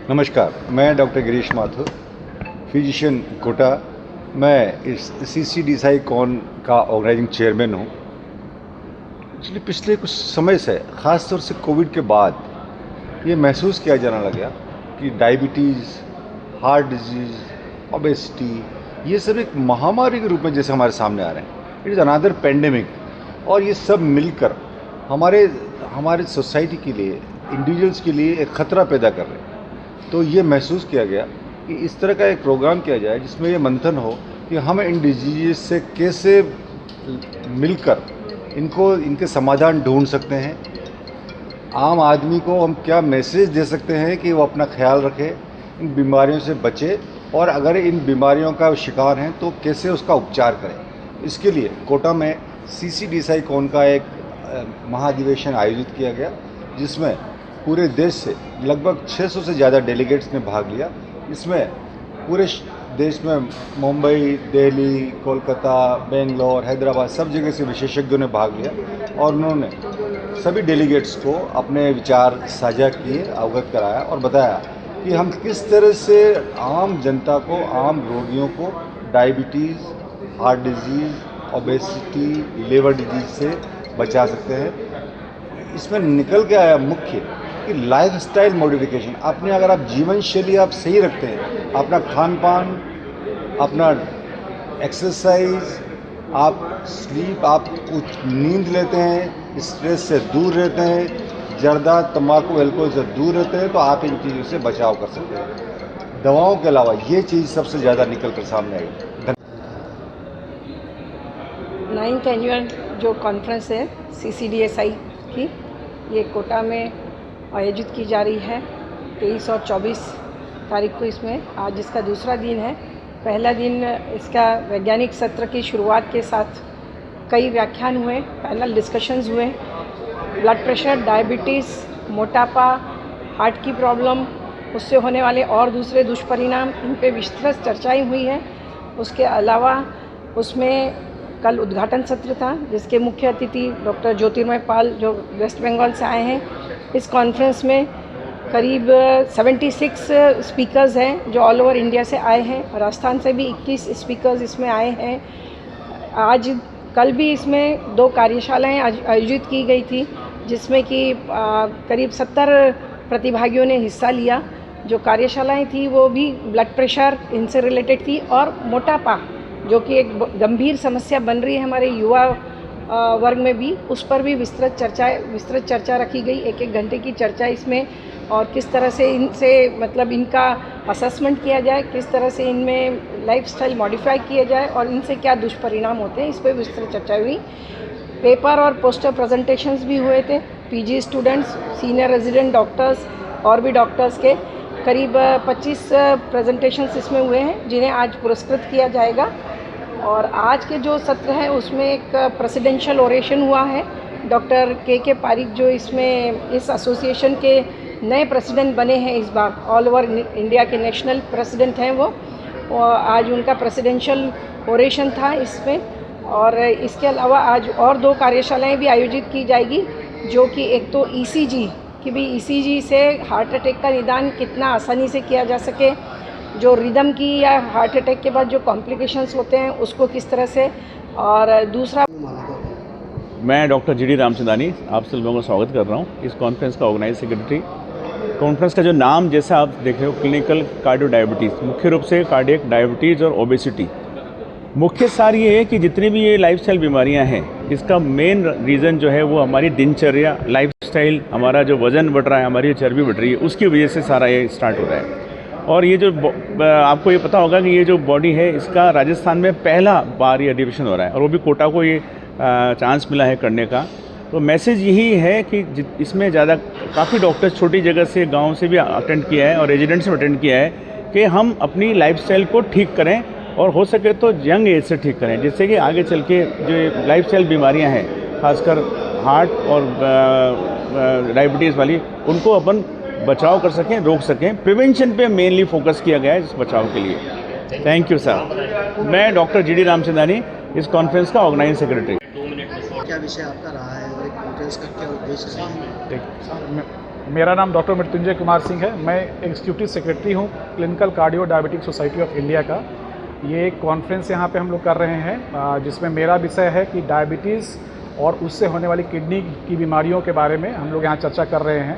नमस्कार, मैं doctor Girish Mathur, physician Kota. मैं इस CCDSI कॉन का ऑर्गेनाइजिंग चेयरमैन हूँ। एक्चुअली पिछले कुछ समय से, ख़ास तौर से कोविड के बाद, ये महसूस किया जाने लगा कि डायबिटीज़, हार्ट डिजीज़, ओबेसिटी, ये सब एक महामारी के रूप में जैसे हमारे सामने आ रहे हैं। It is another pandemic. और ये सब मिलकर हमारे सोसाइटी के लिए, इंडिविजुअल्स के लिए एक ख़तरा पैदा कर रहे हैं। तो ये महसूस किया गया कि इस तरह का एक प्रोग्राम किया जाए जिसमें ये मंथन हो कि हम इन डिजीज़ से कैसे मिलकर इनके समाधान ढूंढ सकते हैं। आम आदमी को हम क्या मैसेज दे सकते हैं कि वो अपना ख्याल रखे, इन बीमारियों से बचे, और अगर इन बीमारियों का शिकार हैं तो कैसे उसका उपचार करें। इसके लिए कोटा में CCDSI कॉन का एक महाधिवेशन आयोजित किया गया, जिसमें पूरे देश से लगभग 600 से ज़्यादा डेलीगेट्स ने भाग लिया। इसमें पूरे देश में मुंबई, दिल्ली, कोलकाता, बेंगलोर, हैदराबाद, सब जगह से विशेषज्ञों ने भाग लिया और उन्होंने सभी डेलीगेट्स को अपने विचार साझा किए, अवगत कराया और बताया कि हम किस तरह से आम जनता को, आम रोगियों को diabetes, heart disease, obesity, liver disease से बचा सकते हैं। इसमें निकल के आया मुख्य कि लाइफस्टाइल मॉडिफिकेशन, अपने अगर आप जीवन शैली आप सही रखते हैं, अपना खान पान, अपना एक्सरसाइज, आप स्लीप, आप नींद लेते हैं, स्ट्रेस से दूर रहते हैं, जर्दा, तंबाकू, अल्कोहल से दूर रहते हैं, तो आप इन चीज़ों से बचाव कर सकते हैं। दवाओं के अलावा ये चीज़ सबसे ज़्यादा निकल कर सामने आई। 9th एनुअल जो कॉन्फ्रेंस है CCDSI की, ये कोटा में आयोजित की जा रही है 23 और 24 तारीख को। इसमें आज इसका दूसरा दिन है। पहला दिन इसका वैज्ञानिक सत्र की शुरुआत के साथ कई व्याख्यान हुए, पैनल डिस्कशंस हुए। ब्लड प्रेशर, डायबिटीज़, मोटापा, हार्ट की प्रॉब्लम, उससे होने वाले और दूसरे दुष्परिणाम, इन पे विस्तृत चर्चाएं हुई है। उसके अलावा उसमें कल उद्घाटन सत्र था, जिसके मुख्य अतिथि डॉक्टर ज्योतिर्मय पाल जो वेस्ट बंगाल से आए हैं। इस कॉन्फ्रेंस में करीब 76 स्पीकर्स हैं जो ऑल ओवर इंडिया से आए हैं। राजस्थान से भी 21 स्पीकर्स इसमें आए हैं। कल भी इसमें 2 कार्यशालाएं आयोजित की गई थी, जिसमें कि करीब 70 प्रतिभागियों ने हिस्सा लिया। जो कार्यशालाएं थी वो भी ब्लड प्रेशर इनसे रिलेटेड थी, और मोटापा जो कि एक गंभीर समस्या बन रही है हमारे युवा वर्ग में भी, उस पर भी विस्तृत चर्चा रखी गई। 1-1 घंटे की चर्चा इसमें, और किस तरह से इनसे मतलब इनका असेसमेंट किया जाए, किस तरह से इनमें लाइफस्टाइल मॉडिफाई किया जाए और इनसे क्या दुष्परिणाम होते हैं, इस पर विस्तृत चर्चा हुई। पेपर और पोस्टर प्रेजेंटेशंस भी हुए थे। PG students, senior resident doctors और भी डॉक्टर्स के करीब 25 प्रेजेंटेशंस इसमें हुए हैं, जिन्हें आज पुरस्कृत किया जाएगा। और आज के जो सत्र है उसमें एक प्रेसिडेंशियल ओरेशन हुआ है। डॉक्टर के पारिक जो इसमें इस एसोसिएशन के नए प्रेसिडेंट बने हैं इस बार, ऑल ओवर इंडिया के नेशनल प्रेसिडेंट हैं वो, और आज उनका प्रेसिडेंशियल ओरेशन था इसमें। और इसके अलावा आज और 2 कार्यशालाएं भी आयोजित की जाएगी, जो कि एक तो ECG कि भी ECG से हार्ट अटैक का निदान कितना आसानी से किया जा सके, जो रिदम की या हार्ट अटैक के बाद जो कॉम्प्लिकेशंस होते हैं उसको किस तरह से, और दूसरा। मैं डॉक्टर GD रामचंदानी आप सब लोगों का स्वागत कर रहा हूँ इस कॉन्फ्रेंस का ऑर्गेनाइज सेक्रेटरी। कॉन्फ्रेंस का जो नाम जैसा आप देख रहे हो, क्लिनिकल कार्डियो डायबिटीज़, मुख्य रूप से कार्डियक डायबिटीज़ और ओबेसिटी। मुख्य सार ये है कि जितनी भी ये लाइफस्टाइल बीमारियां हैं, इसका मेन रीज़न जो है वो हमारी दिनचर्या, लाइफस्टाइल, हमारा जो वज़न बढ़ रहा है, हमारी जो चर्बी बढ़ रही है, उसकी वजह से सारा ये स्टार्ट हो रहा है। और ये जो आपको ये पता होगा कि ये जो बॉडी है, इसका राजस्थान में पहला बार ये अधिवेशन हो रहा है, और वो भी कोटा को ये चांस मिला है करने का। तो मैसेज यही है कि इसमें ज़्यादा काफ़ी डॉक्टर्स छोटी जगह से, गांव से भी अटेंड किया है और रेजिडेंट्स ने अटेंड किया है कि हम अपनी लाइफस्टाइल को ठीक करें, और हो सके तो यंग एज से ठीक करें, जिससे कि आगे चल के जो लाइफस्टाइल बीमारियां हैं, खासकर हार्ट और डायबिटीज़ वाली, उनको अपन बचाव कर सकें, रोक सकें। प्रिवेंशन पे मेनली फोकस किया गया है इस बचाव के लिए। Thank you sir. मैं डॉक्टर GD रामचंदानी, इस कॉन्फ्रेंस का ऑर्गेनाइजिंग सेक्रेटरी। क्या विषय आपका रहा है और एक कॉन्फ्रेंस का क्या उद्देश्य है? मेरा नाम डॉक्टर मृत्युंजय कुमार सिंह है। मैं एग्जीक्यूटिव सेक्रेटरी हूँ clinical cardio diabetic society of India का। ये एक कॉन्फ्रेंस यहाँ पे हम लोग कर रहे हैं जिसमें मेरा विषय है कि डायबिटीज़ और उससे होने वाली किडनी की बीमारियों के बारे में हम लोग यहाँ चर्चा कर रहे हैं।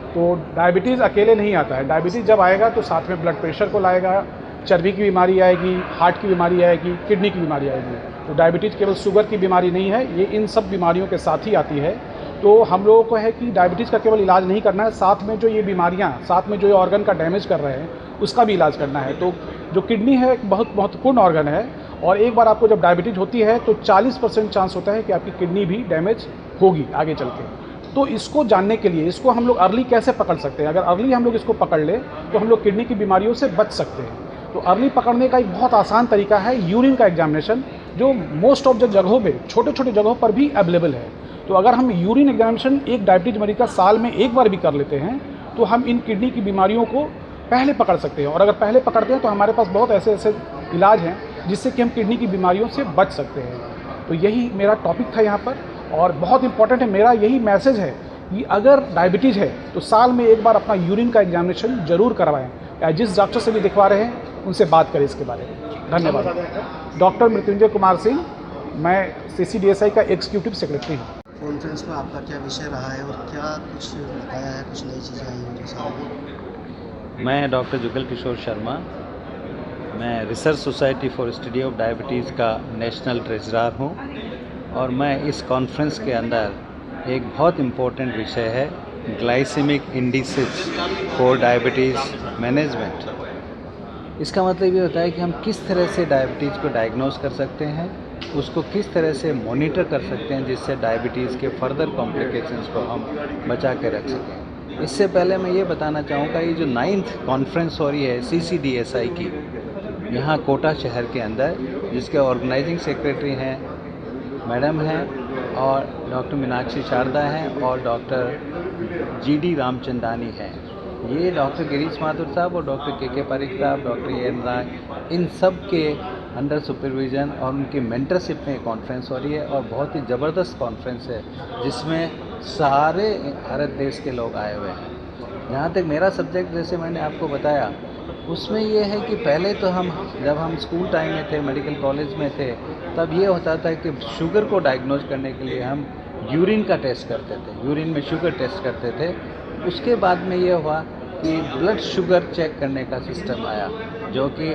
तो डायबिटीज़ अकेले नहीं आता है, डायबिटीज़ जब आएगा तो साथ में ब्लड प्रेशर को लाएगा, चर्बी की बीमारी आएगी, हार्ट की बीमारी आएगी, किडनी की बीमारी आएगी। तो डायबिटीज़ केवल शुगर की बीमारी नहीं है, ये इन सब बीमारियों के साथ ही आती है। तो हम लोगों को है कि डायबिटीज़ का केवल इलाज नहीं करना है, साथ में जो ये बीमारियां, साथ में जो ये ऑर्गन का डैमेज कर रहे हैं उसका भी इलाज करना है। तो जो किडनी है एक बहुत महत्वपूर्ण ऑर्गन है और एक बार आपको जब डायबिटीज़ होती है तो 40% चांस होता है कि आपकी किडनी भी डैमेज होगी आगे चल के। तो इसको जानने के लिए इसको हम लोग अर्ली कैसे पकड़ सकते हैं, अगर अर्ली हम लोग इसको पकड़ ले तो हम लोग किडनी की बीमारियों से बच सकते हैं। तो अर्ली पकड़ने का एक बहुत आसान तरीका है यूरिन का एग्जामिनेशन, जो मोस्ट ऑफ द जगहों पे छोटे छोटे जगहों पर भी अवेलेबल है। तो अगर हम यूरिन एग्जामिनेशन एक डायबिटीज मरीज का साल में एक बार भी कर लेते हैं तो हम इन किडनी की बीमारियों को पहले पकड़ सकते हैं। और अगर पहले पकड़ते हैं तो हमारे पास बहुत ऐसे ऐसे इलाज हैं जिससे कि हम किडनी की बीमारियों से बच सकते हैं। तो यही मेरा टॉपिक था यहाँ पर और बहुत इंपॉर्टेंट है। मेरा यही मैसेज है कि अगर डायबिटीज़ है तो साल में एक बार अपना यूरिन का एग्जामिनेशन जरूर करवाएं, या जिस डॉक्टर से भी दिखवा रहे हैं उनसे बात करें इसके बारे में। धन्यवाद। डॉक्टर मृत्युंजय कुमार सिंह, मैं CCDSI का एग्जीक्यूटिव सेक्रेटरी हूँ। कॉन्फ्रेंस में आपका क्या विषय रहा है और क्या कुछ बताया है, कुछ नई चीज़ें आई हैं जो सामने? मैं डॉक्टर जुगल किशोर शर्मा, मैं research society for study of diabetes का नेशनल ट्रेजरर हूँ और मैं इस कॉन्फ्रेंस के अंदर एक बहुत इम्पोर्टेंट विषय है glycemic indices for diabetes management. इसका मतलब ये होता है कि हम किस तरह से डायबिटीज़ को डायग्नोस कर सकते हैं, उसको किस तरह से मॉनिटर कर सकते हैं जिससे डायबिटीज़ के फर्दर कॉम्प्लिकेशंस को हम बचा के रख सकें। इससे पहले मैं ये बताना चाहूँगा, ये जो 9th कॉन्फ्रेंस हो रही है CCDSI की यहाँ कोटा शहर के अंदर, जिसके ऑर्गेनाइजिंग सेक्रेटरी हैं मैडम हैं और डॉक्टर मीनाक्षी शारदा हैं और डॉक्टर GD रामचंदानी हैं। ये डॉक्टर गिरीश माथुर साहब और डॉक्टर KK पारिक साहब, डॉक्टर EN राय, इन सब के अंडर सुपरविज़न और उनकी मेंटरशिप में कॉन्फ्रेंस हो रही है और बहुत ही ज़बरदस्त कॉन्फ्रेंस है जिसमें सारे भारत देश के लोग आए हुए हैं। जहाँ तक मेरा सब्जेक्ट, जैसे मैंने आपको बताया, उसमें ये है कि पहले तो जब हम स्कूल टाइम में थे, मेडिकल कॉलेज में थे, तब ये होता था कि शुगर को डायग्नोज करने के लिए हम यूरिन का टेस्ट करते थे, यूरिन में शुगर टेस्ट करते थे। उसके बाद में ये हुआ कि ब्लड शुगर चेक करने का सिस्टम आया, जो कि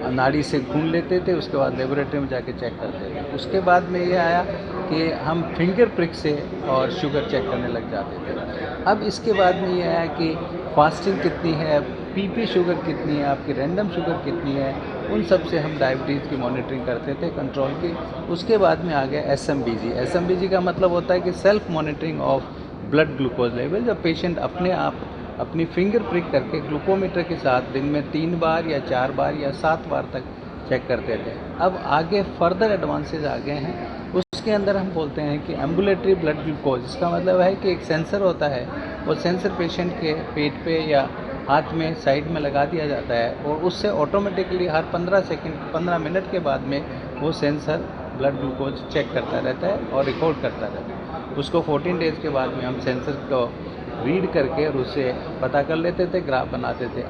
नाड़ी से खून लेते थे, उसके बाद लेबोरेटरी में जाके चेक करते थे। उसके बाद में ये आया कि हम फिंगर प्रिक से और शुगर चेक करने लग जाते थे। अब इसके बाद में ये आया कि फास्टिंग कितनी है, PP शुगर कितनी है, आपकी रैंडम शुगर कितनी है, उन सब से हम डायबिटीज़ की मॉनिटरिंग करते थे, कंट्रोल की। उसके बाद में आ गया SMBG। SMBG का मतलब होता है कि self monitoring of blood glucose level, जब पेशेंट अपने आप अपनी फिंगर प्रिक करके ग्लूकोमीटर के साथ दिन में 3 बार या 4 बार या 7 बार तक चेक करते थे। अब आगे फर्दर एडवांसेज आ गए हैं, उसके अंदर हम बोलते हैं कि एम्बुलेटरी ब्लड ग्लूकोज। इसका मतलब है कि एक सेंसर होता है, वो सेंसर पेशेंट के पेट पे या हाथ में साइड में लगा दिया जाता है और उससे ऑटोमेटिकली हर 15 मिनट के बाद में वो सेंसर ब्लड ग्लूकोज चेक करता रहता है और रिकॉर्ड करता रहता है। उसको 14 डेज़ के बाद में हम सेंसर को रीड करके और उससे पता कर लेते थे, ग्राफ बनाते थे।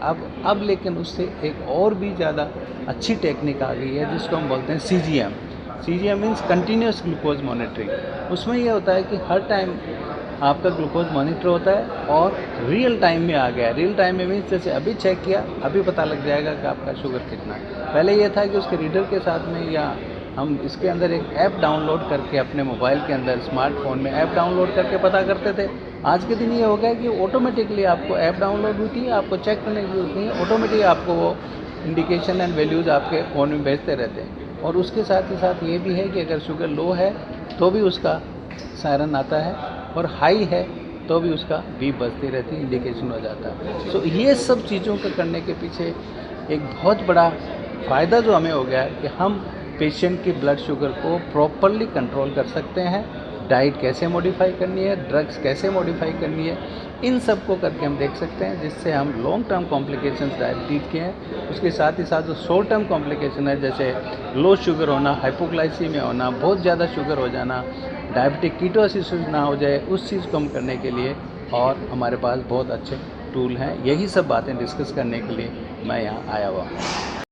अब लेकिन उससे एक और भी ज़्यादा अच्छी टेक्निक आ गई है जिसको हम बोलते हैं CGM। CGM means continuous glucose monitoring. उसमें यह होता है कि हर टाइम आपका ग्लूकोज मॉनिटर होता है और रियल टाइम में आ गया। रियल टाइम में मीन्स जैसे अभी चेक किया, अभी पता लग जाएगा कि आपका शुगर कितना है। पहले यह था कि उसके रीडर के साथ में या हम इसके अंदर एक ऐप डाउनलोड करके अपने मोबाइल के अंदर, स्मार्टफोन में ऐप डाउनलोड करके पता करते थे। आज के दिन ये हो गया कि ऑटोमेटिकली आपको ऐप डाउनलोड होती है, आपको चेक करने की जरूरत नहीं है, ऑटोमेटिकली आपको वो इंडिकेशन एंड वैल्यूज़ आपके फ़ोन में भेजते रहते हैं। और उसके साथ ही साथ ये भी है कि अगर शुगर लो है तो भी उसका सायरन आता है और हाई है तो भी उसका बीप बजती रहती है, इंडिकेशन हो जाता है। सो ये सब चीज़ों को करने के पीछे एक बहुत बड़ा फ़ायदा जो हमें हो गया है कि हम पेशेंट की ब्लड शुगर को प्रॉपरली कंट्रोल कर सकते हैं। डाइट कैसे मॉडिफाई करनी है, ड्रग्स कैसे मॉडिफाई करनी है, इन सब को करके हम देख सकते हैं, जिससे हम लॉन्ग टर्म कॉम्प्लिकेशंस डायबिटीज़ के हैं। उसके साथ ही साथ जो शॉर्ट टर्म कॉम्प्लिकेशन है, जैसे लो शुगर होना, हाइपोग्लाइसीमिया होना, बहुत ज़्यादा शुगर हो जाना, डायबिटिक कीटोसिस ना हो जाए, उस चीज़ को हम करने के लिए और हमारे पास बहुत अच्छे टूल हैं। यही सब बातें डिस्कस करने के लिए मैं यहाँ आया हुआ हूँ।